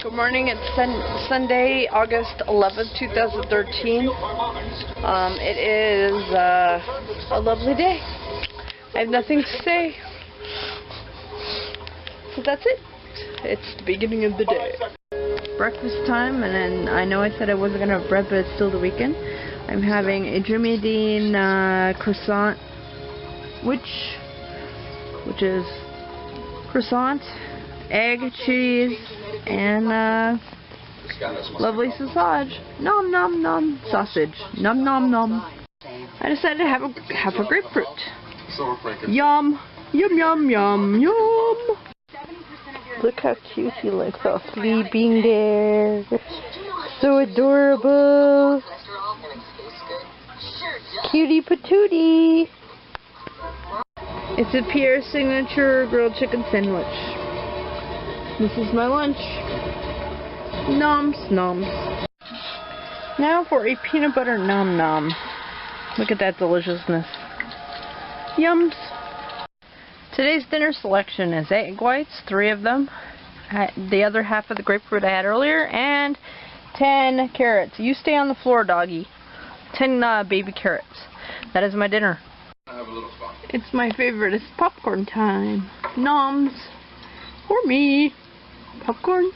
Good morning, it's Sunday, August 11th, 2013. It is a lovely day. I have nothing to say. So that's it. It's the beginning of the day. Breakfast time, and then I know I said I wasn't going to have bread, but it's still the weekend. I'm having a Jimmy Dean croissant, which is croissant, egg, cheese, and lovely sausage. Nom nom nom. Sausage. Nom nom nom. I decided to have a grapefruit. Yum. Yum yum yum yum. Look how cute he looks, all sleeping there. So adorable. Cutie patootie. It's a Pierre's signature grilled chicken sandwich. This is my lunch. Noms noms. Now for a peanut butter nom nom. Look at that deliciousness. Yums. Today's dinner selection is egg whites, 3 of them. The other half of the grapefruit I had earlier, and 10 carrots. You stay on the floor, doggy. 10 baby carrots. That is my dinner. It's my favorite. It's popcorn time. Noms. For me. Popcorn.